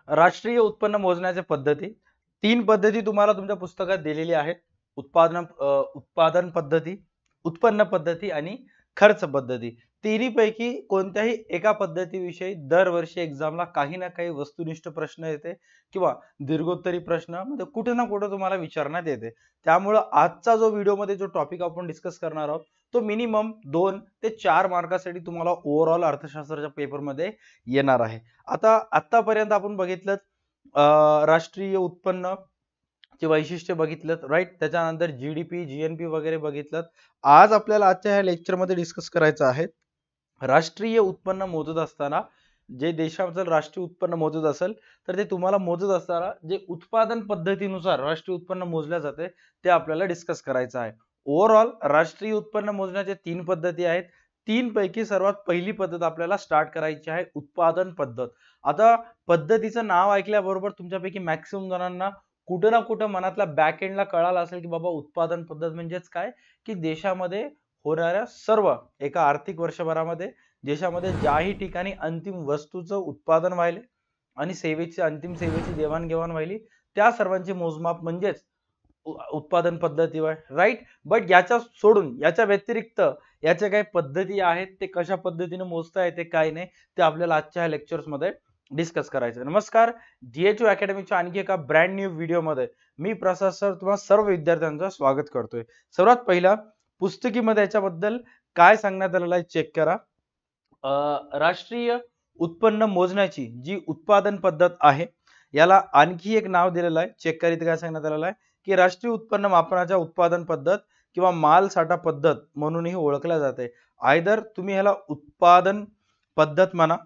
राष्ट्रीय उत्पन्न मोजण्याच्या पद्धती, तीन पद्धती तुम्हाला तुमच्या पुस्तकात दिलेली आहेत. उत्पादन पद्धती, उत्पन्न पद्धती आणि खर्च पद्धती. तिन्ही पैकी कोणत्याही एका पद्धतीविषयी दरवर्षी एक्झामला काही ना काही वस्तुनिष्ठ प्रश्न येते किंवा दीर्घोत्तरी प्रश्न म्हणजे कुठे ना कुठे तुम्हाला विचारण्यात येते. त्यामुळे आजचा जो व्हिडिओमध्ये जो टॉपिक आपण डिस्कस करणार आहोत तो मिनिमम 2 ते 4 मार्कासाठी तुम्हाला ओव्हरऑल अर्थशास्त्राच्या पेपरमध्ये येणार आहे. आता आतापर्यंत आपण बघितलं राष्ट्रीय उत्पन्न चे वैशिष्ट्य बघितलं, राईट. त्याच्यानंतर जीडीपी, जीएनपी वगैरे बघितलं. आज आपल्याला आजच्या ह्या लेक्चरमध्ये डिस्कस करायचं आहे राष्ट्रीय उत्पन्न मोजत असताना जे देशाचं राष्ट्रीय उत्पन्न मोजत असेल तर ते तुम्हाला मोजत असताना जे उत्पादन पद्धतीनुसार राष्ट्रीय उत्पन्न मोजल्या जाते ते आपल्याला डिस्कस करायचं आहे. ओव्हरऑल राष्ट्रीय उत्पन्न मोजण्याच्या तीन पद्धती आहेत. तीन पैकी सर्वात पहिली पद्धत आपल्याला स्टार्ट करायची आहे उत्पादन पद्धत. आता पद्धतीचं नाव ऐकल्याबरोबर तुमच्यापैकी मॅक्सिमम जणांना कुठं ना कुठं मनातला बॅक एंडला कळाला असेल की बाबा उत्पादन पद्धत म्हणजेच काय, की देशामध्ये होणाऱ्या सर्व एका आर्थिक वर्षभरामध्ये देशामध्ये ज्याही ठिकाणी अंतिम वस्तूचं उत्पादन व्हायले आणि अंतिम सेवेची देवाणघेवाण व्हायली त्या सर्वांचे मोजमाप म्हणजेच उत्पादन पद्धती आहे, राईट. बट याच्या सोडून याच्या व्यतिरिक्त याच्या काही पद्धती आहेत ते कशा पद्धतीने मोजता येते काय नाही ते आपल्याला आजच्या लेक्चर्स मध्ये डिस्कस करायचं. नमस्कार, DHU अकॅडमीच्या आणखी एका ब्रँड न्यू व्हिडिओ मध्ये मी प्रसाद सर तुम्हा सर्व विद्यार्थ्यांचं स्वागत करतोय. सर्वात पहिला पुस्तकीमध्ये याच्याबद्दल काय सांगण्यात आलेलं आहे चेक करा. राष्ट्रीय उत्पन्न मोजण्याची जी उत्पादन पद्धत आहे याला आणखी एक नाव दिलेलं आहे. चेक करीत काय सांगण्यात आलेलं आहे की राष्ट्रीय उत्पन्न मापनाच्या उत्पादन पद्धत किंवा माल साठा पद्धत म्हणूनही ओळखल्या जाते. आयदर तुम्ही ह्याला उत्पादन पद्धत म्हणा,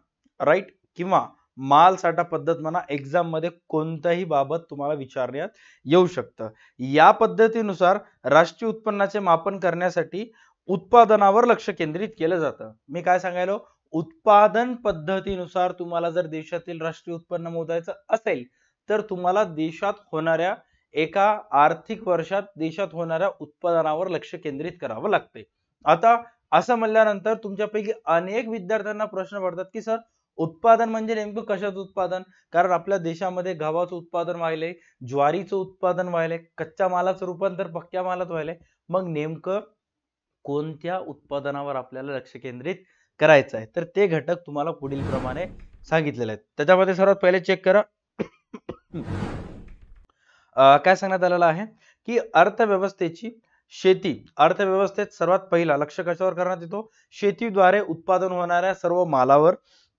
राईट, किंवा माल साठा पद्धत म्हणा. एक्झाम मध्ये कोणत्याही बाबत तुम्हाला विचारण्यात येऊ शकतं. या पद्धतीनुसार राष्ट्रीय उत्पन्नाचे मापन करण्यासाठी उत्पादनावर लक्ष केंद्रित केलं जातं. मी काय सांगायलो, उत्पादन पद्धतीनुसार तुम्हाला जर देशातील राष्ट्रीय उत्पन्न मोजायचं असेल तर तुम्हाला देशात होणाऱ्या एका आर्थिक वर्षात देशात होणाऱ्या उत्पादनावर लक्ष केंद्रित करावं लागते. आता असं म्हणल्यानंतर तुमच्यापैकी अनेक विद्यार्थ्यांना प्रश्न पडतात की सर उत्पादन म्हणजे नेमकं कशाचं उत्पादन, कारण आपल्या देशामध्ये गव्हाचं उत्पादन व्हायलंय, ज्वारीचं उत्पादन व्हायलंय, कच्च्या मालाचं रूपांतर पक्क्या मालात व्हायलंय. मग नेमकं कोणत्या उत्पादनावर आपल्याला लक्ष केंद्रित करायचं आहे तर ते घटक तुम्हाला पुढील प्रमाणे सांगितलेले आहेत. त्याच्यामध्ये सर्वात पहिले चेक करा काय सांगण्यात आलेलं आहे की अर्थव्यवस्थेची अर्थव्यवस्थेत सर्वात पहिला लक्ष कशावर करण्यात येतो, शेतीद्वारे उत्पादन होणाऱ्या सर्व मालावर.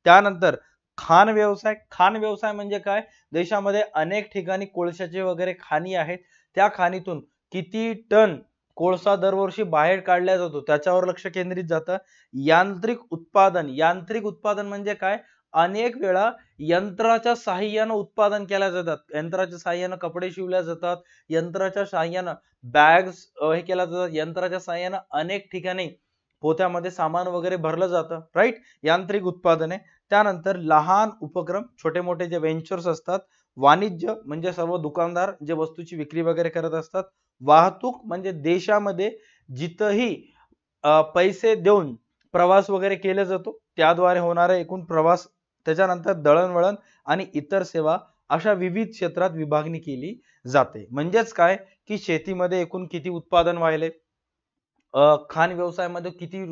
त्यानंतर खाण व्यवसाय म्हणजे काय, देशामध्ये अनेक ठिकाणी कोळशाचे वगैरे खाणी आहेत, त्या खाणीतून किती टन कोळसा दरवर्षी बाहेर काढला जातो त्याच्यावर लक्ष केंद्रित जातं. यांत्रिक उत्पादन म्हणजे काय, अनेक वेळा यंत्राच्या साहाय्याने उत्पादन केल्या जातात. यंत्राच्या साहाय्याने कपडे शिवल्या जातात, यंत्राच्या साहाय्याने बॅग्स हे केल्या जातात, यंत्राच्या साहाय्याने अनेक ठिकाणी पोत्यामध्ये सामान वगैरे भरलं जातं, राईट. यांत्रिक उत्पादने. त्यानंतर लहान उपक्रम, छोटे मोठे जे व्हेंचर्स असतात. वाणिज्य म्हणजे सर्व दुकानदार जे वस्तूची विक्री वगैरे करत असतात. वाहतूक म्हणजे देशामध्ये जिथही पैसे देऊन प्रवास वगैरे केला जातो त्याद्वारे होणारा एकूण प्रवास. त्याच्यानंतर दळणवळण आणि इतर सेवा अशा विविध क्षेत्रात विभागणी केली जाते. म्हणजेच काय की शेतीमध्ये एकूण किती उत्पादन व्हायले, खाण व्यवसायामध्ये किती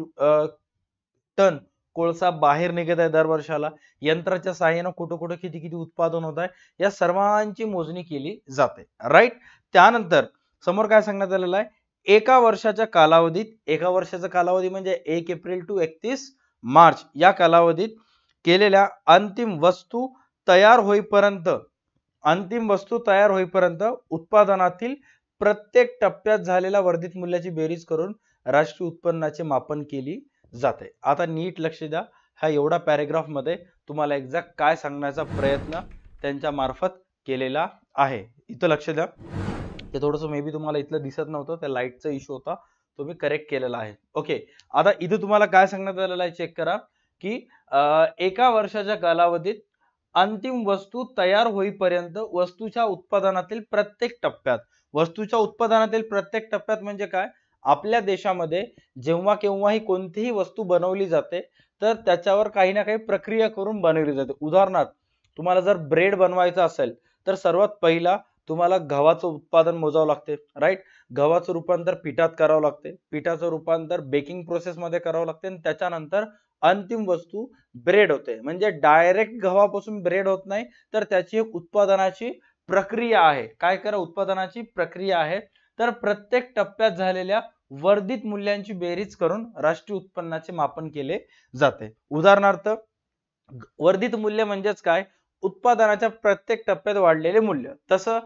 टन कोळसा बाहेर निघत आहे दर वर्षाला, यंत्राच्या साहाय्याने कुठं कुठं किती किती उत्पादन होत आहे, या सर्वांची मोजणी केली जाते, राईट. त्यानंतर समोर काय सांगण्यात आलेलं आहे, एका वर्षाचा कालावधी म्हणजे 1 एप्रिल टू 31 मार्च या कालावधीत केलेल्या अंतिम वस्तू तयार होईपर्यंत उत्पादनातील प्रत्येक टप्प्यात झालेल्या वर्धित मूल्याची बेरीज करून राष्ट्रीय उत्पन्नाचे मापन केली जाते. आता नीट लक्ष द्या, हा एवढा पॅराग्राफ मध्ये तुम्हाला एक्झॅक्ट काय सांगण्याचा प्रयत्न त्यांच्या मार्फत केलेला आहे. इथं लक्ष द्या, ते थोडंसं मे बी तुम्हाला इथलं दिसत नव्हतं, त्या लाईटचा इश्यू होता, तो मी करेक्ट केलेला आहे. ओके, आता इथं तुम्हाला काय सांगण्यात आलेलं आहे चेक करा की एका वर्षाच्या कालावधीत अंतिम वस्तू तयार होईपर्यंत वस्तूच्या उत्पादनातील प्रत्येक टप्प्यात म्हणजे काय, आपल्या देशामध्ये जेव्हा केव्हाही कोणतीही वस्तू बनवली जाते तर त्याच्यावर काही ना काही प्रक्रिया करून बनवली जाते. उदाहरणार्थ तुम्हाला जर ब्रेड बनवायचा असेल तर सर्वात पहिला तुम्हाला गव्हाचं उत्पादन मोजावं लागते, राईट. गव्हाचं रूपांतर पिठात करावं लागते, पिठाचं रूपांतर बेकिंग प्रोसेस मध्ये करावं लागते आणि त्याच्यानंतर अंतिम वस्तू ब्रेड होते. म्हणजे डायरेक्ट गव्हापासून ब्रेड होत नाही, तर त्याची एक उत्पादनाची प्रक्रिया आहे. काय करा, उत्पादनाची प्रक्रिया आहे. तर प्रत्येक टप्प्यात झालेल्या वर्धित मूल्यांची बेरीज करून राष्ट्रीय उत्पन्नाचे मापन केले जाते. उदाहरणार्थ वर्धित मूल्य म्हणजेच काय, उत्पादनाच्या प्रत्येक टप्प्यात वाढलेले मूल्य. तसं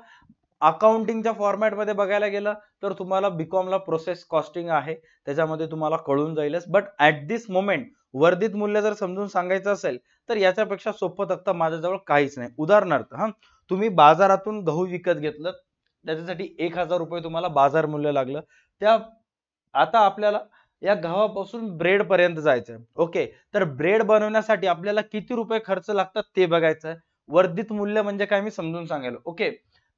अकाउंटिंगच्या फॉर्मॅट मध्ये बघायला गेलं तर तुम्हाला बीकॉम ला प्रोसेस कॉस्टिंग आहे, त्याच्यामध्ये तुम्हाला कळून जाईलच. बट ऍट दिस मोमेंट वर्धित मूल्य जर समजून सांगायचं असेल तर याच्यापेक्षा सोपं तक्ता माझ्याजवळ काहीच नाही. उदाहरणार्थ तुम्ही बाजारातून गहू विकत घेतलं, त्याच्यासाठी 1000 रुपये तुम्हाला बाजार मूल्य लागलं. त्या आता आपल्याला या गव्हापासून ब्रेड पर्यंत जायचं, ओके. तर ब्रेड बनवण्यासाठी आपल्याला किती रुपये खर्च लागतात ते बघायचं. वर्धित मूल्य म्हणजे काय मी समजून सांगेल, ओके.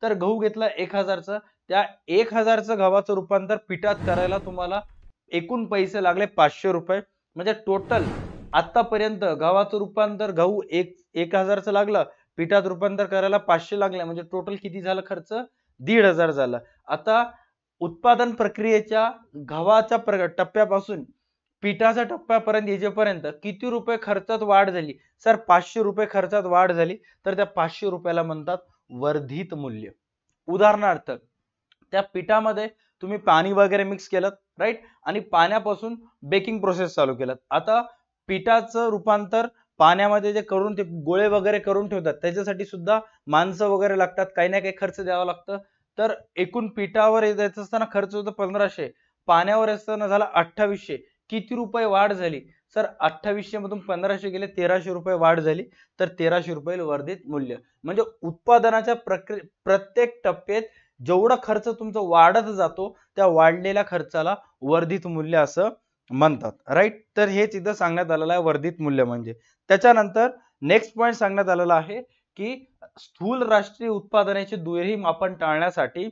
तर गहू घेतला 1000चं, त्या 1000चं गव्हाचं रूपांतर पिठात करायला तुम्हाला एकूण पैसे लागले 500 रुपये. म्हणजे टोटल आतापर्यंत गव्हाचं रूपांतर गहू 1000चं लागलं, पिठात रूपांतर करायला 500 लागले, म्हणजे टोटल किती झालं खर्च, 1500 झालं. आता उत्पादन प्रक्रियेच्या गव्हाच्या टप्प्यापासून पिठाच्या टप्प्यापर्यंत येजेपर्यंत किती रुपये खर्चात वाढ झाली, सर 500 रुपये खर्चात वाढ झाली, तर त्या 500 रुपयाला म्हणतात वर्धित मूल्य. उदाहरणार्थ त्या पिठामध्ये तुम्ही पाणी वगैरे मिक्स केलं, राईट, आणि पाण्यापासून बेकिंग प्रोसेस चालू केलं. आता पिठाचं रूपांतर पाण्यामध्ये जे करून ते गोळे वगैरे करून ठेवतात त्याच्यासाठी सुद्धा माणसं वगैरे लागतात, काही ना काही खर्च द्यावा लागतं. तर एकूण पिठावर येत असताना खर्च होतो 1500, पाण्यावर असताना झाला 2800. किती रुपये वाढ झाली, सर 2800 मधून 1500 गेले, 1300 रुपये वाढ झाली. तर 1300 रुपये वर्धित मूल्य. म्हणजे उत्पादनाच्या प्रत्येक टप्प्यात जेवढा खर्च तुमचा वाढत जातो त्या वाढलेल्या खर्चाला वर्धित मूल्य असं म्हणतात, राईट. तर हेच इथं सांगण्यात आलेलं आहे वर्धित मूल्य म्हणजे. त्याच्यानंतर नेक्स्ट पॉइंट सांगण्यात आलेला आहे की स्थूल राष्ट्रीय उत्पादनाचे दुहेरी मापन टाळण्यासाठी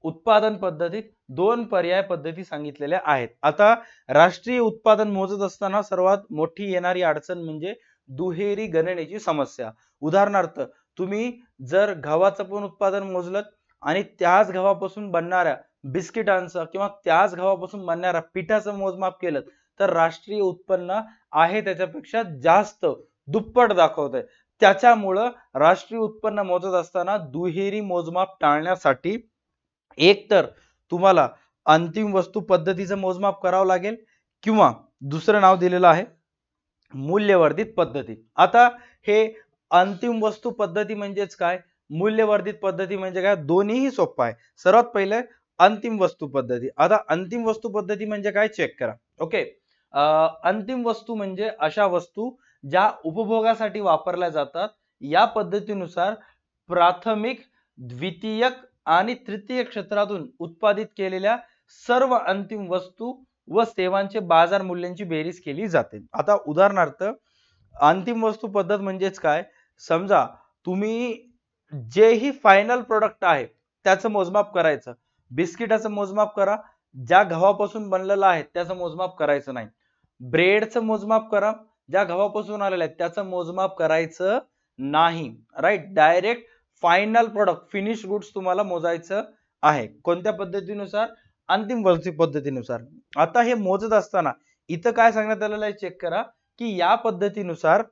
उत्पादन पद्धतीत 2 पर्याय पद्धती सांगितलेल्या आहेत. आता राष्ट्रीय उत्पादन मोजत असताना सर्वात मोठी येणारी अडचण म्हणजे दुहेरी गणनेची समस्या. उदाहरणार्थ तुम्ही जर गव्हाचं पण उत्पादन मोजलं आणि त्याच गव्हापासून बनणाऱ्या बिस्किटांचं किंवा त्याच गव्हापासून बनणाऱ्या पिठाचं मोजमाप केलं तर राष्ट्रीय उत्पन्न आहे त्याच्यापेक्षा जास्त, दुप्पट दाखवतंय. त्याच्यामुळं राष्ट्रीय उत्पन्न मोजत असताना दुहेरी मोजमाप टाळण्यासाठी एक तर तुम्हाला अंतिम वस्तू पद्धतीचं मोजमाप करावं लागेल किंवा दुसरं नाव दिलेलं आहे मूल्यवर्धित पद्धती. आता हे अंतिम वस्तू पद्धती म्हणजेच काय, मूल्यवर्धित पद्धती म्हणजे काय, दोन्हीही सोपं आहे. सर्वात पहिले अंतिम वस्तू पद्धती. आता अंतिम वस्तू पद्धती म्हणजे काय चेक करा, ओके. अंतिम वस्तू म्हणजे अशा वस्तू ज्या उपभोगासाठी वापरल्या जातात. या पद्धतीनुसार प्राथमिक, द्वितीयक आणि तृतीय क्षेत्रातून उत्पादित केलेल्या सर्व अंतिम वस्तू व सेवांचे बाजार मूल्यांची बेरीज केली जाते. आता उदाहरणार्थ अंतिम वस्तू पद्धत म्हणजेच काय, समजा तुम्ही जेही फायनल प्रोडक्ट आहे त्याचं मोजमाप करायचं. बिस्किटाचं मोजमाप करा, ज्या गव्हापासून बनलेलं आहे त्याचं मोजमाप करायचं नाही. ब्रेडचं मोजमाप करा, ज्या गव्हापासून आलेलं आहे त्याचं मोजमाप करायचं नाही, right. Direct final product, finish goods तुम्हाला मोजायचं आहे. कोणत्या पद्धतीनुसार, अंतिम वस्तू पद्धतीनुसार. आता हे मोजत असताना इथं काय सांगण्यात आलेलं आहे चेक करा की या पद्धतीनुसार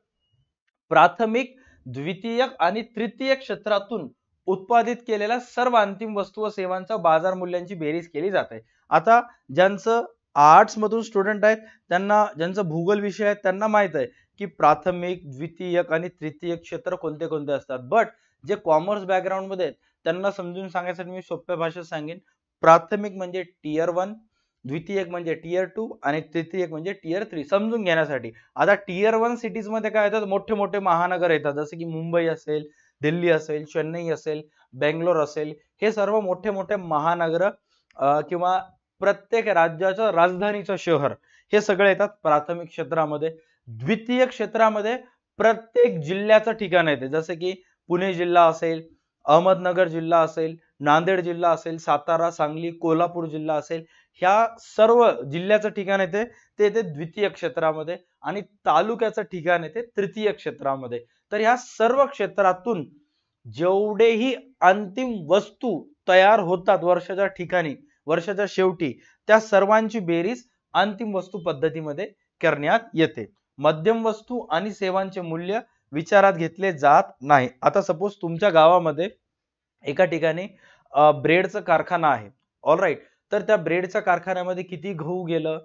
प्राथमिक, द्वितीयक आणि तृतीय क्षेत्रातून उत्पादित केलेल्या सर्व अंतिम वस्तू व सेवांच्या बाजार मूल्यांची बेरीज केली जाते. आता ज्यांचं आर्ट्स मधून स्टुडंट आहेत त्यांना, ज्यांचा भूगोल विषय आहे त्यांना माहित आहे की प्राथमिक, द्वितीयक आणि तृतीय क्षेत्र कोणते कोणते असतात. बट जे कॉमर्स बॅकग्राऊंड मध्ये आहेत त्यांना समजून सांगण्यासाठी मी सोप्या भाषेत सांगेन. प्राथमिक म्हणजे टियर 1, द्वितीयक म्हणजे टियर 2 आणि तृतीयक म्हणजे टियर 3 समजून घेण्यासाठी. आता टियर 1 सिटीज मध्ये काय येतात, मोठे मोठे महानगर येतात, जसे की मुंबई असेल, दिल्ली असेल, चेन्नई असेल, बेंगलोर असेल. हे सर्व मोठे मोठे महानगर किंवा प्रत्येक राज्याचं राजधानीचं शहर हे सगळे येतात प्राथमिक क्षेत्रामध्ये. द्वितीय क्षेत्रामध्ये प्रत्येक जिल्ह्याचं ठिकाण येते, जसे की पुणे जिल्हा असेल, अहमदनगर जिल्हा असेल, नांदेड जिल्हा असेल, सातारा, सांगली, कोल्हापूर जिल्हा असेल, ह्या सर्व जिल्ह्याचं ठिकाण येते ते येते द्वितीय क्षेत्रामध्ये. आणि तालुक्याचं ठिकाण आहे ते तृतीय क्षेत्रामध्ये. तर ह्या सर्व क्षेत्रातून जेवढेही अंतिम वस्तू तयार होतात वर्षाच्या ठिकाणी, वर्षाच्या शेवटी, त्या सर्वांची बेरीज अंतिम वस्तू पद्धतीमध्ये करण्यात येते. मध्यम वस्तू आणि सेवांचे मूल्य विचारात घेतले जात नाही. आता सपोज तुमच्या गावामध्ये एका ठिकाणी ब्रेडचा कारखाना आहे, ऑल राईट. तर त्या ब्रेडच्या कारखान्यामध्ये किती गहू गेलं,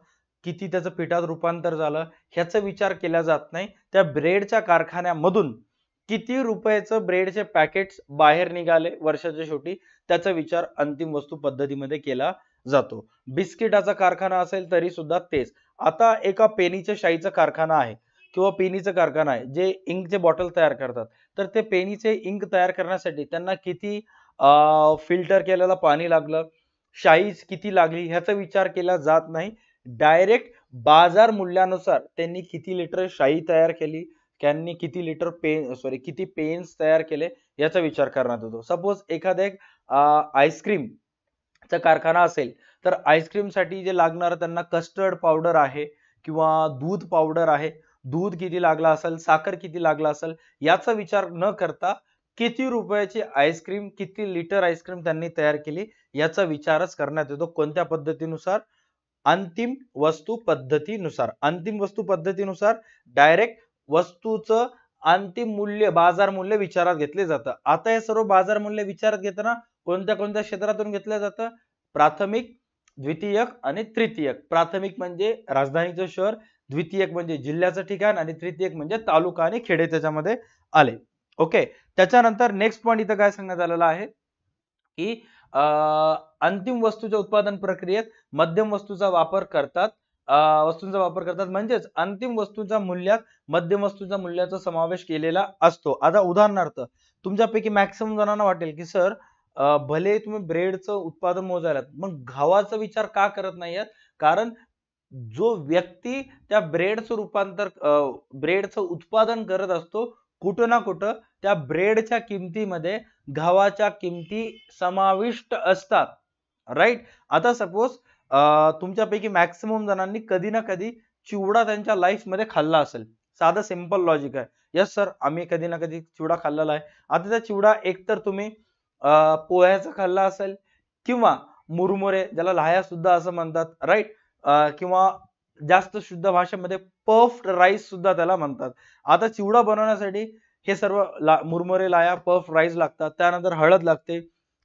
किती त्याचं पिठात रूपांतर झालं, ह्याचा विचार केला जात नाही. त्या ब्रेडच्या कारखान्यामधून किती रुपयाचं ब्रेडचे पॅकेट्स बाहेर निघाले वर्षाच्या शेवटी, त्याचा विचार अंतिम वस्तू पद्धतीमध्ये केला जातो. बिस्किटाचा कारखाना असेल तरी सुद्धा तेच. आता एका पेनीच्या शाईचा कारखाना आहे किंवा पेनीचा कारखाना आहे जे इंकचे बॉटल तयार करतात. तर ते पेनीचे इंक तयार करण्यासाठी त्यांना किती फिल्टर केलेलं पाणी लागलं, शाई किती लागली, ह्याचा विचार केला जात नाही. डायरेक्ट बाजार मूल्यानुसार त्यांनी किती लिटर शाई तयार केली, त्यांनी किती लिटर किती पेन्स तयार केले, याचा विचार करण्यात येतो. सपोज एखादा एक आईस्क्रीमचा कारखाना असेल तर आईस्क्रीम साठी जे लागणार त्यांना कस्टर्ड पावडर आहे किंवा दूध पावडर आहे, दूध किती लागला असेल, साखर किती लागला असेल, याचा विचार न करता किती रुपयाची आईस्क्रीम, किती लिटर आईस्क्रीम त्यांनी तयार केली, याचा विचारच करण्यात येतो. कोणत्या पद्धतीनुसार? अंतिम वस्तू पद्धतीनुसार. अंतिम वस्तू पद्धतीनुसार डायरेक्ट वस्तूचं अंतिम मूल्य, बाजार मूल्य विचारात घेतले जातं. आता हे सर्व बाजार मूल्य विचारात घेताना कोणत्या कोणत्या क्षेत्रातून घेतलं जातं? प्राथमिक, द्वितीयक आणि तृतीयक. प्राथमिक म्हणजे राजधानीचं शहर, द्वितीयक म्हणजे जिल्ह्याचं ठिकाण आणि तृतीयक म्हणजे तालुका आणि खेडे त्याच्यामध्ये आले. ओके. त्याच्यानंतर नेक्स्ट पॉइंट इथं काय सांगण्यात आलेला आहे की अंतिम वस्तूच्या उत्पादन प्रक्रियेत मध्यम वस्तूचा वापर करतात. वस्तूंचा वापर करतात म्हणजेच अंतिम वस्तूच्या मूल्यात मध्यम वस्तूच्या मूल्याचा समावेश केलेला असतो. आता उदाहरणार्थ तुमच्यापैकी मॅक्सिमम जणांना वाटेल की सर भले तुम्ही ब्रेडचं उत्पादन मोजायला मग गव्हाचा विचार का करत नाहीयेत? कारण जो व्यक्ती त्या ब्रेडचं रूपांतर ब्रेडचं उत्पादन करत असतो, कुठं ना कुठं त्या ब्रेडच्या किमतीमध्ये गव्हाच्या किमती समाविष्ट असतात, राईट. आता सपोज तुमच्यापैकी मॅक्सिमम जणांनी कधी ना कधी चिवडा त्यांच्या लाईफ मध्ये खाल्ला असेल. साधं सिंपल लॉजिक आहे. यस सर, आम्ही कधी ना कधी चिवडा खाल्लेला आहे. आता त्या चिवडा एकतर तुम्ही पोह्याचा खाल्ला असेल किंवा मुरमुरे, ज्याला लाह्या सुद्धा असं म्हणतात, राईट. किंवा जास्त शुद्ध भाषेमध्ये पफ्ड राईस सुद्धा त्याला म्हणतात. आता चिवडा बनवण्यासाठी हे सर्व मुरमुरे, लाह्या, पफ राईस लागतात. त्यानंतर हळद लागते,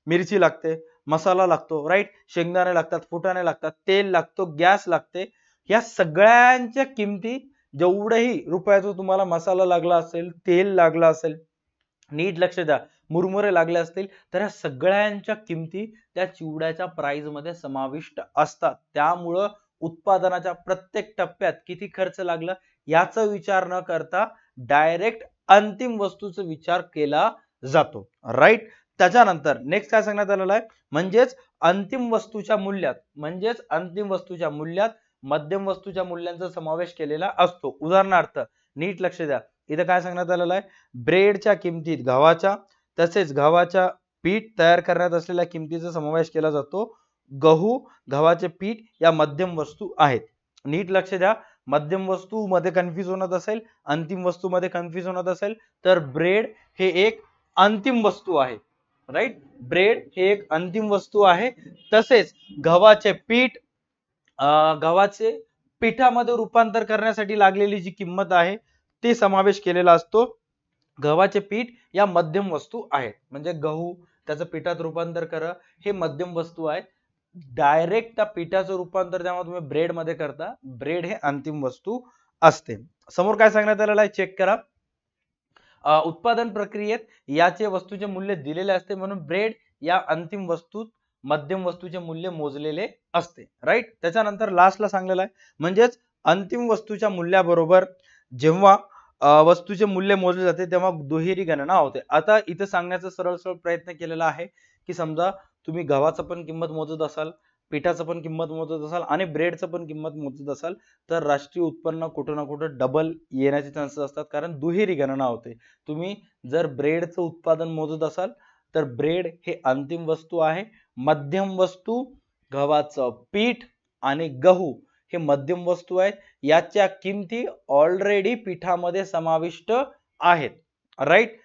मिरची लागते, मसाला लागतो, राईट. शेंगदाणे लागतात, फुटाणे लागतात, तेल लागतो, गॅस लागते. या सगळ्यांच्या किमती, जेवढेही रुपयाचा तुम्हाला मसाला लागला असेल, तेल लागला असेल, नीट लक्ष द्या, मुरमुरे लागले असतील, तर या सगळ्यांच्या किमती त्या चिवड्याच्या प्राइस मध्ये समाविष्ट असतात. त्यामुळं उत्पादनाच्या प्रत्येक टप्प्यात किती खर्च लागला याचा विचार न करता डायरेक्ट अंतिम वस्तूचा विचार केला जातो, राईट. त्याच्यानंतर नेक्स्ट काय सांगण्यात आलेलं आहे? म्हणजेच अंतिम वस्तूच्या मूल्यात मध्यम वस्तूच्या मूल्यांचा समावेश केलेला असतो. उदाहरणार्थ नीट लक्ष द्या, इथे काय सांगण्यात आलेलं आहे? ब्रेडच्या किमतीत गव्हाच्या तसेच गव्हाच्या पीठ तयार करण्यात असलेल्या किमतीचा समावेश केला जातो. गहू, गव्हाचे पीठ या मध्यम वस्तू आहेत. नीट लक्ष द्या, मध्यम वस्तू मध्ये कन्फ्युज होत असेल, अंतिम वस्तू मध्ये कन्फ्युज होत असेल, तर ब्रेड हे एक अंतिम वस्तू आहे, राईट. ब्रेड हे एक अंतिम वस्तू आहे. तसेच गव्हाचे पीठ, गव्हाचे पिठामध्ये रूपांतर करण्यासाठी लागलेली जी किंमत आहे ते समावेश केलेला असतो. गव्हाचे पीठ या मध्यम वस्तू आहेत. म्हणजे गहू त्याचं पिठात रूपांतर करा, हे मध्यम वस्तू आहेत. डायरेक्ट त्या पिठाचं रूपांतर जेव्हा तुम्ही ब्रेड मध्ये करता, ब्रेड हे अंतिम वस्तू असते. समोर काय सांगण्यात आलेलं आहे चेक करा. उत्पादन प्रक्रियेत याचे वस्तूचे मूल्य दिलेले असते, म्हणून ब्रेड या अंतिम वस्तूत मध्यम वस्तूचे मूल्य मोजलेले असते, राईट. त्याच्यानंतर लास्टला सांगलेलं आहे, म्हणजेच अंतिम वस्तूच्या मूल्याबरोबर जेव्हा वस्तूचे मूल्य मोजले जाते तेव्हा दुहेरी गणना होते. आता इथे सांगण्याचा सरळ सरळ प्रयत्न केलेला आहे की समजा तुम्ही गव्हाचं पण किंमत मोजत असाल, पिठाचं पण किंमत मोजत असाल आणि ब्रेडचं पण किंमत मोजत असाल, तर राष्ट्रीय उत्पन्न कुठं ना कुठं डबल येण्याचे चान्सेस असतात, कारण दुहेरी गणना होते. तुम्ही जर ब्रेडचं उत्पादन मोजत असाल तर ब्रेड हे अंतिम वस्तू आहे. मध्यम वस्तू गव्हाचं पीठ आणि गहू हे मध्यम वस्तू आहेत, याच्या किमती ऑलरेडी पीठामध्ये समाविष्ट आहेत. Right,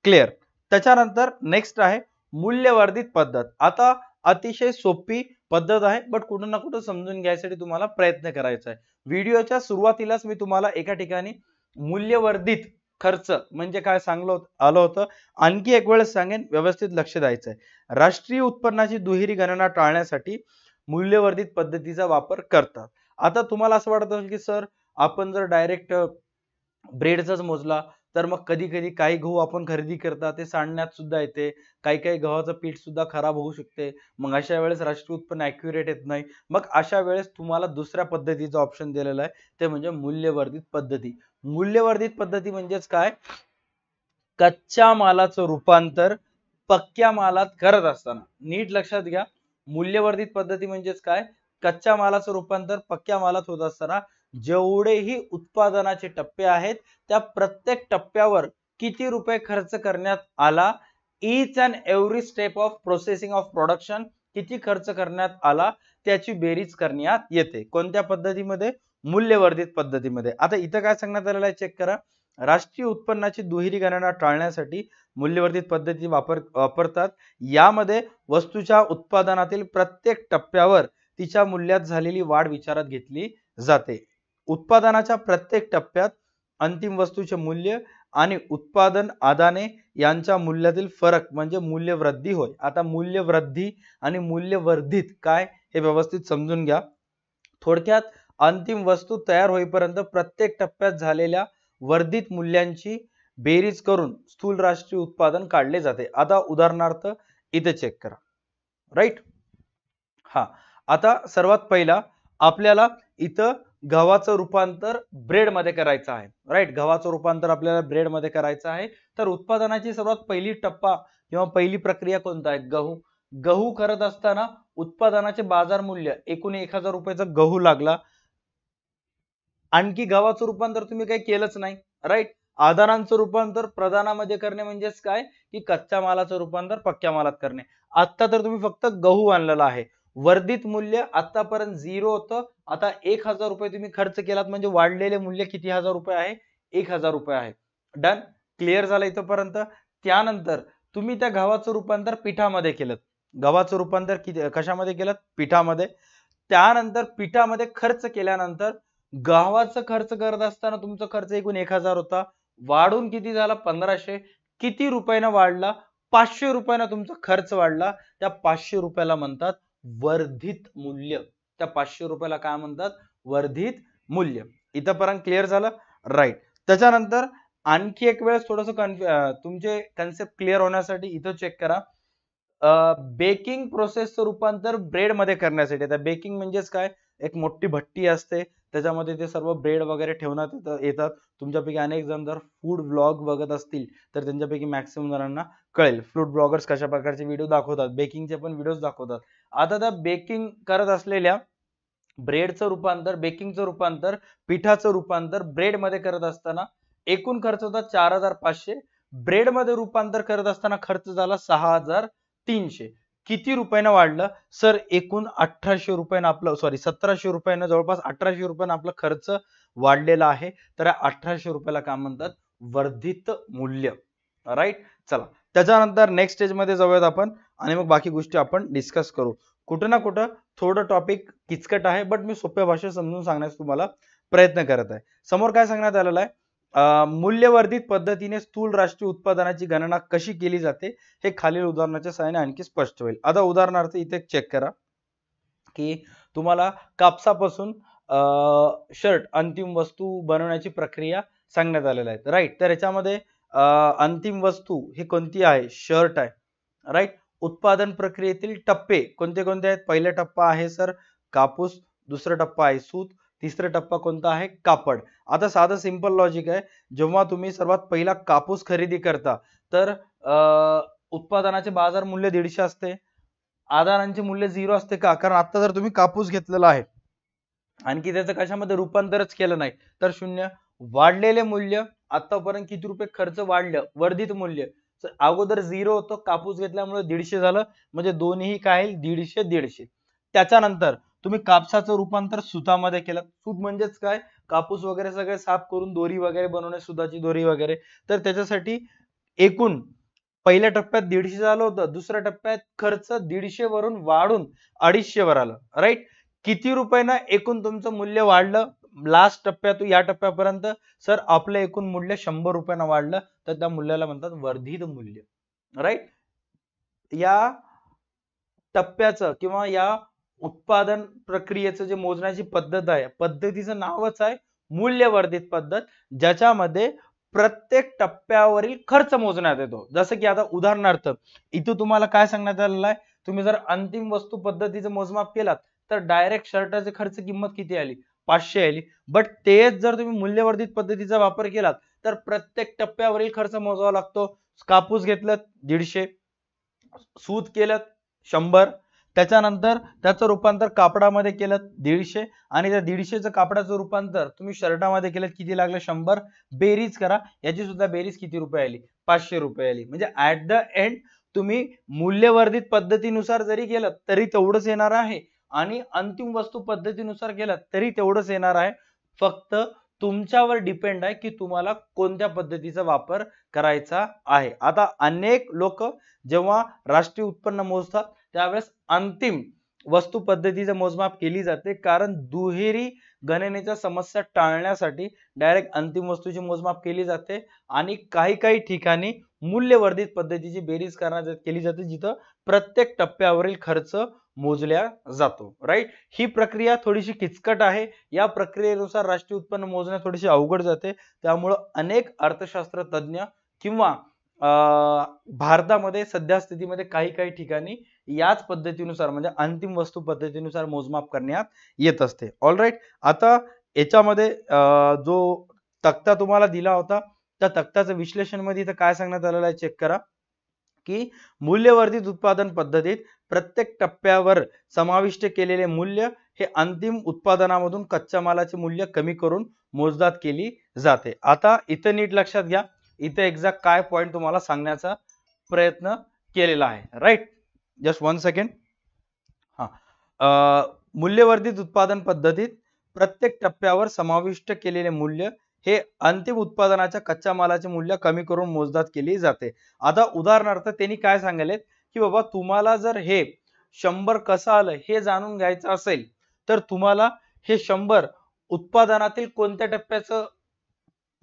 clear. त्याच्यानंतर नेक्स्ट आहे मूल्यवर्धित पद्धत. आता अतिशय सोपी पद्धत आहे, बट कुठं ना कुठं समजून घ्यायसाठी तुम्हाला प्रयत्न करायचा आहे. व्हिडिओच्या सुरुवातीलाच मी तुम्हाला एका ठिकाणी मूल्यवर्धित खर्च म्हणजे काय आलं होतं. आणखी एक वेळेस सांगेन, व्यवस्थित लक्ष द्यायचं आहे. राष्ट्रीय उत्पन्नाची दुहेरी गणना टाळण्यासाठी मूल्यवर्धित पद्धतीचा वापर करतात. आता तुम्हाला असं वाटत असेल की सर आपण जर डायरेक्ट ब्रेडचाच मोजला तर मग कधी कधी काही गहू आपण खरेदी करता ते सांडण्यात सुद्धा येते, काही काही गव्हाचं पीठ सुद्धा खराब होऊ शकते, मग अशा वेळेस राष्ट्रीय उत्पन्न ॲक्युरेट येत नाही. मग अशा वेळेस तुम्हाला दुसऱ्या पद्धतीचा ऑप्शन दिलेला आहे, ते म्हणजे मूल्यवर्धित पद्धती. मूल्यवर्धित पद्धती म्हणजेच काय, कच्च्या मालाचं रूपांतर पक्क्या मालात करत असताना. नीट लक्षात घ्या, मूल्यवर्धित पद्धती म्हणजेच काय, कच्च्या मालाचं रूपांतर पक्क्या मालात होत असताना जेवढेही उत्पादनाचे टप्पे आहेत त्या प्रत्येक टप्प्यावर किती रुपये खर्च करण्यात आला, each and every step of processing of production किती खर्च करण्यात आला त्याची बेरीज करण्यात येते. कोणत्या पद्धतीमध्ये? मूल्यवर्धित पद्धतीमध्ये. आता इथं काय सांगण्यात आलेलं आहे चेक करा. राष्ट्रीय उत्पन्नाची दुहेरी गणना टाळण्यासाठी मूल्यवर्धित पद्धती वापरतात. यामध्ये वस्तूच्या उत्पादनातील प्रत्येक टप्प्यावर तिच्या मूल्यात झालेली वाढ विचारात घेतली जाते. उत्पादनाच्या प्रत्येक टप्प्यात अंतिम वस्तूचे मूल्य आणि उत्पादन आदाने यांच्या मूल्यातील फरक म्हणजे मूल्यवृद्धी होय. आता मूल्यवृद्धी आणि मूल्यवर्धित काय हे व्यवस्थित समजून घ्या. थोडक्यात अंतिम वस्तू तयार होईपर्यंत प्रत्येक टप्प्यात झालेल्या वर्धित मूल्यांची बेरीज करून स्थूल राष्ट्रीय उत्पादन काढले जाते. आता उदाहरणार्थ इथे चेक करा. राईट, हा. आता सर्वात पहिला आपल्याला इथं गव्हाचं रूपांतर ब्रेड मध्ये करायचं आहे. राईट, गव्हाचं रूपांतर आपल्याला ब्रेड मध्ये करायचं आहे. तर उत्पादनाची सर्वात पहिली टप्पा किंवा पहिली प्रक्रिया कोणता आहे? गहू करत असताना उत्पादनाचे बाजार मूल्य एकूण 1000 रुपयाचा गहू लागला. आणखी गव्हाचं रूपांतर तुम्ही काही केलंच नाही. राईट, आदानांचं रूपांतर प्रदानामध्ये करणे म्हणजेच काय की कच्च्या मालाचं रूपांतर पक्क्या मालात करणे. आता तर तुम्ही फक्त गहू आणलेला आहे. वर्धित मूल्य आतापर्यंत 0 होतं, आता 1000 रुपये तुम्ही खर्च केलात म्हणजे वाढलेले मूल्य किती हजार रुपये आहे? 1000 रुपये आहे. डन, क्लिअर झालं इथपर्यंत. त्यानंतर तुम्ही त्या गव्हाचं रूपांतर पिठामध्ये केलं. गव्हाचं रूपांतर कशामध्ये केलं? पिठामध्ये. त्यानंतर पिठामध्ये खर्च केल्यानंतर गव्हाचा खर्च करत असताना तुमचा खर्च एकूण 1000 होता, वाढून किती झाला? 1500. किती रुपयानं वाढला? 500 रुपयानं तुमचा खर्च वाढला. त्या 500 रुपयाला म्हणतात वर्धित मूल्य. त्या 500 रुपयाला काय म्हणतात? वर्धित मूल्य. इथपर्यंत क्लिअर झालं? राईट. त्याच्यानंतर आणखी एक वेळेस थोडस तुमचे कन्सेप्ट क्लिअर होण्यासाठी इथं चेक करा. बेकिंग प्रोसेसचं रूपांतर ब्रेड मध्ये करण्यासाठी. आता बेकिंग म्हणजेच काय, एक मोठी भट्टी असते, त्याच्यामध्ये ते सर्व ब्रेड वगैरे ठेवण्यात येतात. तुमच्यापैकी अनेक जण जर फूड ब्लॉग बघत असतील तर त्यांच्यापैकी मॅक्सिमम जणांना कळेल फूड ब्लॉगर्स कशा प्रकारचे व्हिडिओ दाखवतात, बेकिंगचे पण व्हिडिओ दाखवतात. आता त्या बेकिंग करत असलेल्या ब्रेडचं रूपांतर, बेकिंगचं रूपांतर, पिठाचं रूपांतर ब्रेड मध्ये करत असताना एकूण खर्च होता 4500. ब्रेड मध्ये रूपांतर करत असताना खर्च झाला 6300. किती रुपयानं वाढलं? सर एकूण 1800 रुपयानं आपलं 1700 रुपयानं जवळपास 1800 रुपयानं आपला खर्च वाढलेला आहे. तर 1800 रुपयाला काय म्हणतात? वर्धित मूल्य. राईट, चला त्याच्यानंतर नेक्स्ट स्टेज मध्ये जाऊयात आपण आणि मग बाकी गोष्टी आपण डिस्कस करू. कुठं ना कुठं थोडं टॉपिक किचकट आहे, बट मी सोप्या भाषेत समजून सांगण्याचा तुम्हाला प्रयत्न करत आहे. समोर काय सांगण्यात आलेलं आहे? मूल्यवर्धित पद्धतीने स्थूल राष्ट्रीय उत्पादनाची गणना कशी केली जाते हे खालील उदाहरणाच्या सहाय्याने आणखी स्पष्ट होईल. आता उदाहरणार्थ इथे चेक करा की तुम्हाला कापसापासून शर्ट अंतिम वस्तू बनवण्याची प्रक्रिया सांगण्यात आलेल्या आहे. राईट, तर याच्यामध्ये अंतिम वस्तू ही कोणती आहे? शर्ट आहे. राईट, उत्पादन प्रक्रियेतील टप्पे कोणते कोणते आहेत? पहिला टप्पा आहे सर कापूस, दुसरा टप्पा आहे सूत, तिसरा टप्पा कोणता आहे? कापड. आता साधं सिंपल लॉजिक आहे, जेव्हा तुम्ही सर्वात पहिला कापूस खरेदी करता तर उत्पादनाचे बाजार मूल्य 150 असते, आदानांचे मूल्य 0 असते. का? कारण आता जर तुम्ही कापूस घेतलेला आहे आणखी त्याचं कशामध्ये रूपांतरच केलं नाही तर 0. वाढलेले मूल्य आतापर्यंत किती रुपये खर्च वाढलं? वर्धित मूल्य. अगोदर 0 होतं, कापूस घेतल्यामुळे 150 झालं, म्हणजे दोन्ही काय? 150. त्याच्यानंतर तुम्ही कापसाचं रूपांतर सुतामध्ये केलं. सूत म्हणजेच काय, कापूस वगैरे सगळे साफ करून दोरी वगैरे बनवणे, सुताची दोरी वगैरे. तर त्याच्यासाठी एकूण पहिल्या टप्प्यात 150 झालं होतं, दुसऱ्या टप्प्यात खर्च 150 वरून वाढून 250 वर आलं. राईट. किती रुपयानं एकूण तुमचं मूल्य वाढलं लास्ट टप्प्यातून या टप्प्यापर्यंत? सर आपलं एकूण मूल्य 100 रुपयानं वाढलं, तर त्या मूल्याला म्हणतात वर्धित मूल्य. राईट. या टप्प्याचं किंवा या उत्पादन प्रक्रियेचं जे मोजण्याची पद्धत आहे, पद्धतीचं नावच आहे मूल्यवर्धित पद्धत, ज्याच्यामध्ये प्रत्येक टप्प्यावरील खर्च मोजण्यात येतो. जसं की आता उदाहरणार्थ इथं तुम्हाला काय सांगण्यात आलेलं आहे, तुम्ही जर अंतिम वस्तू पद्धतीचं मोजमाप केलात तर डायरेक्ट शर्टाचे खर्च किंमत किती आली, 500 आली. बट तेच जर तुम्ही मूल्यवर्धित पद्धतीचा वापर केलात तर प्रत्येक टप्प्यावरील खर्च मोजावा लागतो. कापूस घेतलं 150, सूत केलं 100, त्याच्यानंतर त्याचं रूपांतर कापडामध्ये केलं 150, आणि त्या 150चं कापडाचं रूपांतर तुम्ही शर्टामध्ये केलं, किती लागलं, 100. बेरीज करा, याची सुद्धा बेरीज किती रुपये आली, 500 रुपये आली. म्हणजे ऍट द एंड तुम्ही मूल्यवर्धित पद्धतीनुसार जरी केलं तरी तेवढंच येणार आहे, आणि अंतिम वस्तू पद्धतीनुसार केलं तरी तेवढंच येणार आहे. फक्त तुमच्यावर डिपेंड आहे की तुम्हाला कोणत्या पद्धतीचा वापर करायचा आहे. आता अनेक लोक जेव्हा राष्ट्रीय उत्पन्न मोजतात त्यावेळेस अंतिम वस्तू पद्धतीचं मोजमाप केली जाते, कारण दुहेरी गणनेच्या समस्या टाळण्यासाठी डायरेक्ट अंतिम वस्तूची मोजमाप केली जाते, आणि काही ठिकाणी मूल्यवर्धित पद्धतीची बेरीज केली जाते, जिथं प्रत्येक टप्प्यावरील खर्च मोजल्या जातो. राईट. ही प्रक्रिया थोडीशी किचकट आहे. या प्रक्रियेनुसार राष्ट्रीय उत्पन्न मोजणे थोडीशी अवघड जाते. त्यामुळे अनेक अर्थशास्त्र तज्ञ किंवा भारतामध्ये सध्या स्थितीमध्ये काही ठिकाणी याच पद्धतीनुसार म्हणजे अंतिम वस्तू पद्धतीनुसार मोजमाप करण्यात येत असते. ऑलराईट. आता याच्यामध्ये जो तक्ता तुम्हाला दिला होता त्या तक्त्याचं विश्लेषण मध्ये इथं काय सांगण्यात आलेलं आहे चेक करा, की मूल्यवर्धित उत्पादन पद्धतीत प्रत्येक टप्प्यावर समाविष्ट केलेले मूल्य हे अंतिम उत्पादनामधून कच्च्या मालाचे मूल्य कमी करून मोजदाद केली जाते. आता इथं नीट लक्षात घ्या, इथे एक्झॅक्ट काय पॉइंट तुम्हाला सांगण्याचा प्रयत्न केलेला आहे. राईट. Just 1 second. मूल्यवर्धित उत्पादन पद्धतीत प्रत्येक टप्प्यावर समाविष्ट केलेले मूल्य हे अंतिम उत्पादनाच्या कच्च्या मालाचे मूल्य कमी करून मोजदाद केली जाते. आता उदाहरणार्थ त्यांनी काय सांगितले की बाबा तुम्हाला जर हे 100 कसं आलं हे जाणून घ्यायचं असेल तर तुम्हाला हे 100 उत्पादनातील कोणत्या टप्प्याचं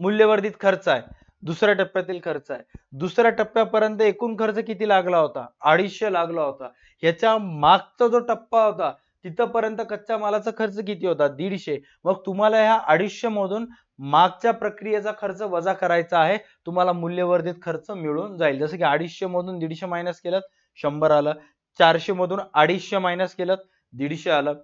मूल्यवर्धित खर्च आहे, दुसऱ्या टप्प्यातील खर्च आहे. दुसऱ्या टप्प्यापर्यंत एकूण खर्च किती लागला होता, 250 लागला होता. ह्याच्या मागचा जो टप्पा होता तिथपर्यंत कच्च्या मालाचा खर्च किती होता, 150. मग तुम्हाला ह्या 250 मधून मागच्या प्रक्रियेचा खर्च वजा करायचा आहे, तुम्हाला मूल्यवर्धित खर्च मिळून जाईल. जसं की 250 मधून 150 मायनस केलं 100 आलं, 400 मधून 250 मायनस केलं 150 आलं,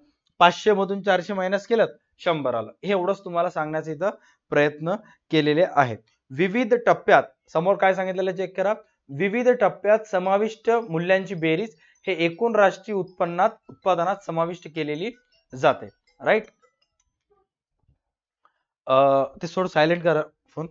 500 मधून 400 मायनस केलं 100 आलं. हे एवढंच तुम्हाला सांगण्याचा इथं प्रयत्न केलेले आहेत. विविध टप्प्यात समोर काय सांगितलेलं चेक करा, विविध टप्प्यात समाविष्ट मूल्यांची बेरीज हे एकूण राष्ट्रीय उत्पादनात समाविष्ट केलेली जाते. राईट. ते सोड, सायलेंट करा फोन.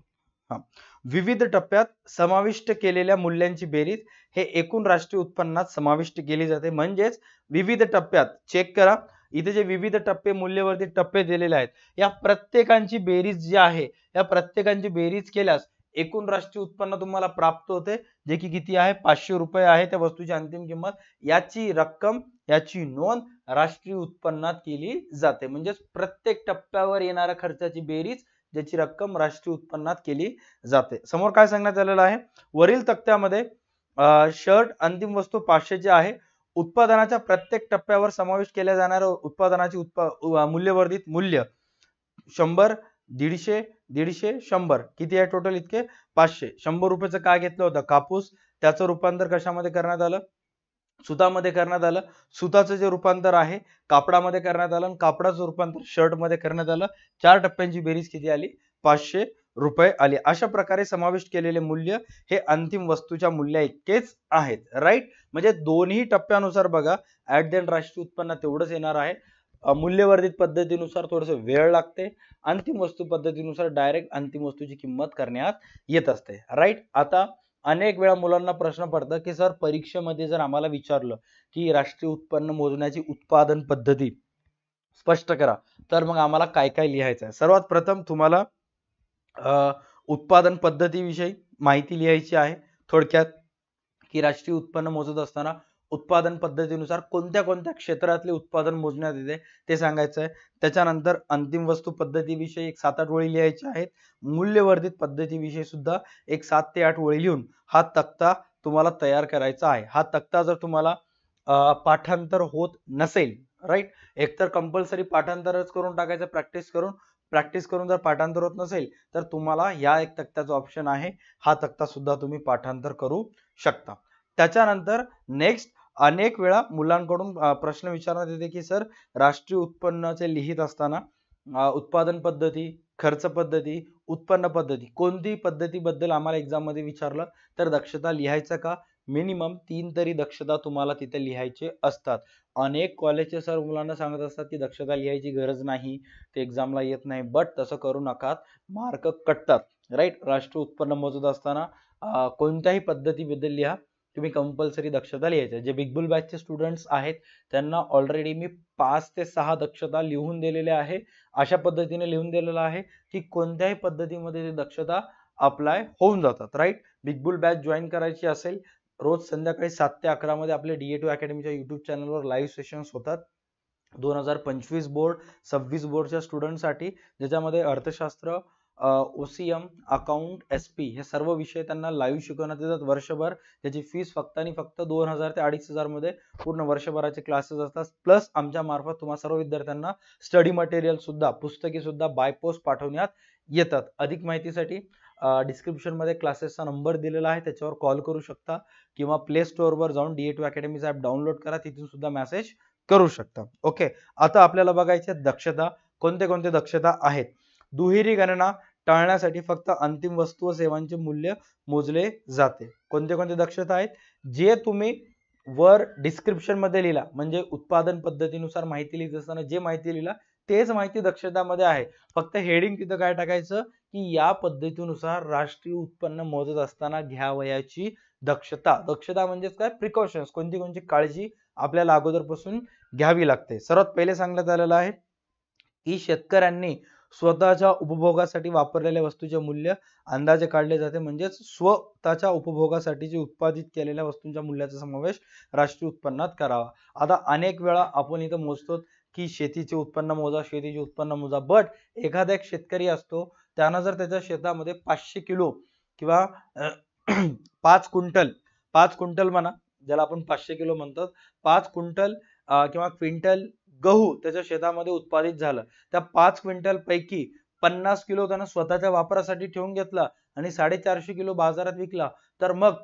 विविध टप्प्यात समाविष्ट केलेल्या मूल्यांची बेरीज हे एकूण राष्ट्रीय उत्पन्नात समाविष्ट केली जाते. म्हणजेच विविध टप्प्यात चेक करा, इथे जे विविध टप्पे मूल्यवर्धित टप्पे दिलेले आहेत या प्रत्येकांची बेरीज जी आहे या प्रत्येकांची बेरीज केल्यास एकूण राष्ट्रीय उत्पन्न तुम्हाला प्राप्त होते, जे की किती आहे, 500 रुपये आहे त्या वस्तूची अंतिम किंमत. याची रक्कम याची नोंद राष्ट्रीय उत्पन्नात केली जाते. म्हणजेच प्रत्येक टप्प्यावर येणाऱ्या खर्चाची बेरीज ज्याची रक्कम राष्ट्रीय उत्पन्नात केली जाते. समोर काय सांगण्यात आलेलं आहे, वरील तक्त्यामध्ये शर्ट अंतिम वस्तू 500 ची आहे. उत्पादनाच्या प्रत्येक टप्प्यावर समाविष्ट केल्या जाणाऱ्या उत्पादनाची मूल्यवर्धित मूल्य 100, 150, 150, 100 किती आहे टोटल, इतके 500. 100 रुपयाचं काय घेतलं होतं, कापूस. त्याचं रूपांतर कशामध्ये करण्यात आलं, सुतामध्ये करण्यात आलं. सुताचं जे रूपांतर आहे कापडामध्ये करण्यात आलं, आणि कापडाचं रूपांतर शर्ट मध्ये करण्यात आलं. 4 टप्प्यांची बेरीज किती आली, 500 रुपये आली. अशा प्रकारे समाविष्ट केलेले मूल्य हे अंतिम वस्तूच्या मूल्या इतकेच आहेत. राईट. म्हणजे दोन्ही टप्प्यानुसार बघा ऍट द एंड राष्ट्रीय उत्पन्न तेवढंच येणार आहे. मूल्यवर्धित पद्धतीनुसार थोडस वेळ लागते, अंतिम वस्तू पद्धतीनुसार डायरेक्ट अंतिम वस्तूची किंमत करण्यात येत असते. राईट. आता अनेक वेळा मुलांना प्रश्न पडतात की सर परीक्षेमध्ये जर आम्हाला विचारलं की राष्ट्रीय उत्पन्न मोजण्याची उत्पादन पद्धती स्पष्ट करा. तर मग आम्हाला काय काय लिहायचं आहे. सर्वात प्रथम तुम्हाला उत्पादन पद्धतीविषयी माहिती लिहायची आहे थोडक्यात, की राष्ट्रीय उत्पन्न मोजत असताना उत्पादन पद्धतीनुसार कोणत्या कोणत्या क्षेत्रातले उत्पादन मोजण्यात येते ते सांगायचं आहे. त्याच्यानंतर अंतिम वस्तू पद्धतीविषयी एक 7-8 ओळी लिहायच्या आहेत. मूल्यवर्धित पद्धतीविषयी सुद्धा एक 7 ते 8 ओळी लिहून हा तक्ता तुम्हाला तयार करायचा आहे. हा तक्ता जर तुम्हाला पाठांतर होत नसेल, राईट, एकतर कंपल्सरी पाठांतरच करून टाकायचं प्रॅक्टिस करून जर पाठांतर होत नसेल तर तुम्हाला या एक तक्त्याचा ऑप्शन आहे, हा तक्ता सुद्धा तुम्ही पाठांतर करू शकता. त्याच्यानंतर नेक्स्ट अनेक वेळा मुलांकडून प्रश्न विचारण्यात येते की सर राष्ट्रीय उत्पन्नाचे लिहित असताना उत्पादन पद्धती, खर्च पद्धती, उत्पन्न पद्धती कोणती पद्धतीबद्दल आम्हाला एक्झाम मध्ये विचारलं तर दक्षता लिहायचं का? मिनिमम 3 तरी दक्षता तुम्हाला तिथे लिहायचे असतात. अनेक कॉलेजचे सर मुलांना सांगत असतात की दक्षता लिहायची गरज नाही, ते एक्झामला येत नाही, बट तसं करू नका, मार्क कटतात. राईट, राष्ट्रीय उत्पन्न मोजत असताना कोणत्याही पद्धतीबद्दल लिहा, तुम्ही कंपल्सरी दक्षता लिहायच्या. जे बिग बुल बॅचचे स्टुडंट्स आहेत त्यांना ऑलरेडी मी 5 ते 6 दक्षता लिहून दिलेल्या आहे. अशा पद्धतीने लिहून दिलेलं आहे की कोणत्याही पद्धतीमध्ये ते दक्षता अप्लाय होऊन जातात. Right, big bull batch join करायची असेल, रोज संध्याकाळी 7 ते 11 मध्ये आपले DA2 अकॅडमीच्या युट्यूब चॅनलवर लाईव्ह सेशन्स होतात. 2025 बोर्ड 26 बोर्डच्या स्टुडंटसाठी, ज्याच्यामध्ये अर्थशास्त्र, OCM, अकाउंट, SP हे सर्व विषय त्यांना लाईव्ह शिकवण्यात येतात वर्षभर. त्याची फीस फक्त आणि फक्त 2000 ते 2500 मध्ये पूर्ण वर्षभराचे क्लासेस असतात. प्लस आमच्या मार्फत तुम्हा सर्व विद्यार्थ्यांना स्टडी मटेरियल सुद्धा, पुस्तके सुद्धा बाय पोस्ट पाठवण्यात येतात. अधिक माहितीसाठी डिस्क्रिप्शन मध्ये क्लासेसचा नंबर दिलेला आहे, त्याच्यावर कॉल करू शकता किंवा प्ले स्टोअर वर जाऊन DA2 अकॅडमीचा ऍप डाउनलोड करा, तिथून सुद्धा मेसेज करू शकता. ओके, आता आपल्याला बघायचे दक्षता, कोणते कोणते दक्षता आहेत. दुहेरी गणना टाळण्यासाठी फक्त अंतिम वस्तू व सेवांचे मूल्य मोजले जाते. कोणते कोणते दक्षता आहेत? जे तुम्ही वर डिस्क्रिप्शन मध्ये लिहिला, म्हणजे उत्पादन पद्धतीनुसार माहिती लिहित असताना जे माहिती लिहिला तेच माहिती दक्षतामध्ये आहे. फक्त हेडिंग तिथं काय टाकायचं की या पद्धतीनुसार राष्ट्रीय उत्पन्न मोजत असताना घ्यावयाची दक्षता. दक्षता म्हणजेच काय? प्रिकॉशन्स, कोणती कोणती काळजी आपल्याला अगोदरपासून घ्यावी लागते. सर्वात पहिले सांगण्यात आलेलं आहे की शेतकऱ्यांनी स्वतःच्या उपभोगासाठी वापरलेल्या वस्तूचे मूल्य अंदाजे काढले जाते, म्हणजेच स्वतःच्या उपभोगासाठी उत्पादित केलेल्या वस्तूंच्या मूल्याचा समावेश राष्ट्रीय उत्पन्नात करावा. आता अनेक वेळा आपण इथं मोजतो की शेतीचे उत्पन्न मोजा, शेतीचे उत्पन्न मोजा, बट एखादा एक शेतकरी असतो, त्यानं जर त्याच्या शेतामध्ये 500 किलो किंवा 5 क्विंटल म्हणा, ज्याला आपण 500 किलो म्हणतो, 5 क्विंटल किंवा क्विंटल गहू त्याच्या शेतामध्ये उत्पादित झालं, त्या 5 क्विंटल पैकी 50 किलो त्यानं स्वतःच्या वापरासाठी ठेवून घेतला आणि 450 किलो बाजारात विकला, तर मग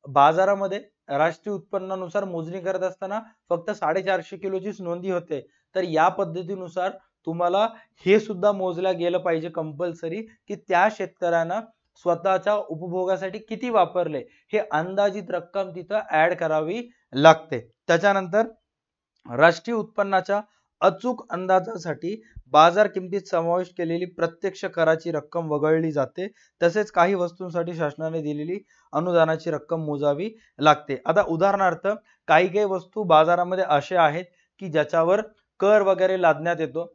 बाजारामध्ये राष्ट्रीय उत्पन्नानुसार मोजणी करत असताना फक्त 450 किलोचीच नोंदी होते. तर या पद्धतीनुसार तुम्हाला हे सुद्धा मोजलं गेलं पाहिजे कंपल्सरी की त्या शेतकऱ्यानं स्वतःच्या उपभोगासाठी किती वापरले, हे अंदाजित रक्कम तिथं ऍड करावी लागते. त्याच्यानंतर राष्ट्रीय उत्पन्नाच्या अचूक अंदाजासाठी बाजार किमतीत समावेश केलेली प्रत्यक्ष कराची रक्कम वगळली जाते. तसेच काही वस्तूंसाठी शासनाने दिलेली अनुदानाची रक्कम मोजावी लागते. आता उदाहरणार्थ काही वस्तू बाजारामध्ये असे आहेत की ज्याच्यावर कर वगैरे लादण्यात येतो.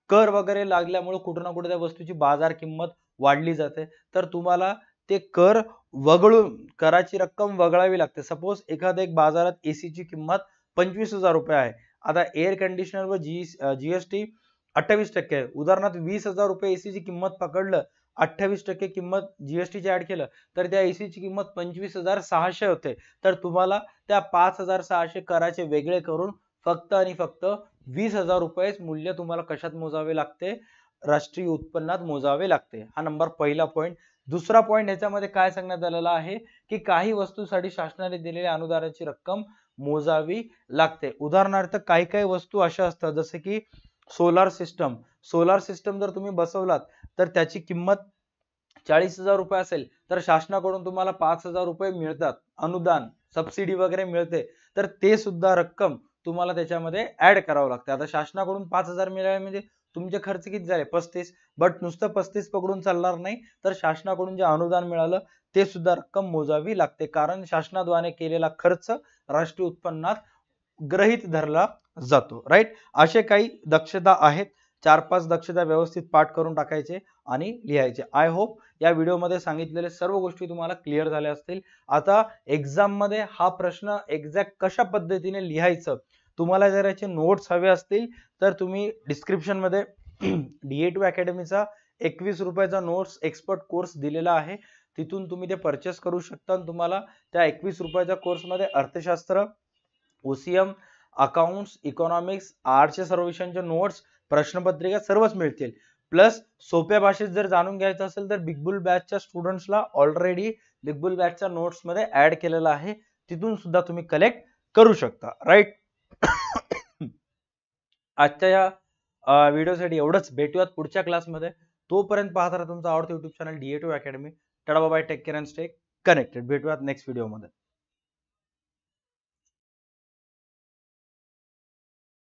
कर वगैरे लागल्यामुळे कुठे ना कुठे त्या वस्तूची बाजार किंमत वाढली जाते, तर तुम्हाला ते कर वगळून कराची रक्कम वगळावी लागते. सपोज एखाद्या एक बाजारात AC ची किंमत 25,000 रुपये आहे. आता एअर कंडिशनर व GST 28% आहे. उदाहरणार्थ 20,000 रुपये AC ची किंमत पकडलं, 28% किंमत GST ची ऍड केलं तर त्या AC ची किंमत 25,600 होते. तर तुम्हाला त्या 5,600 कराचे वेगळे करून फक्त आणि फक्त 20,000 रुपयेच मूल्य तुम्हाला कशात मोजावे लागते? राष्ट्रीय उत्पन्नात मोजावे लागते. हा नंबर पहिला पॉइंट. दुसरा पॉइंट याच्यामध्ये काय सांगण्यात आलेला आहे की काही वस्तूसाठी शासनाने दिलेल्या अनुदानाची रक्कम मोजावी लागते. उदाहरणार्थ काही वस्तू अशा असतात जसे की सोलार सिस्टम जर तुम्ही बसवलात तर त्याची किंमत 40,000 रुपये असेल तर शासनाकडून तुम्हाला 5,000 रुपये मिळतात, अनुदान, सबसिडी वगैरे मिळते, तर ते सुद्धा रक्कम तुम्हाला त्याच्यामध्ये ऍड करावं लागते. आता शासनाकडून 5,000 मिळाले म्हणजे तुमचे खर्च किती झाले? 35. बट नुसतं 35 पकडून चालणार नाही, तर शासनाकडून जे अनुदान मिळालं ते सुद्धा रक्कम मोजावी लागते, कारण शासनाद्वारे केलेला खर्च राष्ट्रीय उत्पन्नात गृहीत धरला जातो. राईट. असे काही दक्षता आहेत. 4-5 दक्षता व्यवस्थित पाठ करून टाकायचे आणि लिहायचे. आय होप या व्हिडिओमध्ये सांगितलेले सर्व गोष्टी तुम्हाला क्लिअर झाल्या असतील. आता एक्झाम मध्ये हा प्रश्न एक्झॅक्ट कशा पद्धतीने लिहायचं, तुम्हाला जर याचे नोट्स हवे असतील तर तुम्ही डिस्क्रिप्शन मध्ये DA2 अकॅडमीचा 21 रुपयाचा नोट्स एक्सपर्ट कोर्स दिलेला आहे. तिथून तुम्ही ते परचेस करू शकता. तुम्हाला त्या 21 रुपयाच्या कोर्समध्ये अर्थशास्त्र, OCM, अकाउंट्स, इकॉनॉमिक्स, आर्टचे सर्व विषयांचे नोट्स, प्रश्नपत्रिका सर्वच मिळतील. प्लस सोप्या भाषेत जर जाणून घ्यायचं असेल तर बिग बुल बॅचच्या स्टुडंट्सला ऑलरेडी बिग बुल बॅचच्या नोट्स मध्ये ऍड केलेला आहे. तिथून सुद्धा तुम्ही कलेक्ट करू शकता. राईट. आजच्या या व्हिडिओसाठी एवढंच. भेटूयात पुढच्या क्लासमध्ये. तोपर्यंत पाहत राहा तुमचा आवडता युट्यूब चॅनल DA2 अकॅडमी. टाटा bye, take care and stay connected. भेटूयात नेक्स्ट व्हिडिओमध्ये.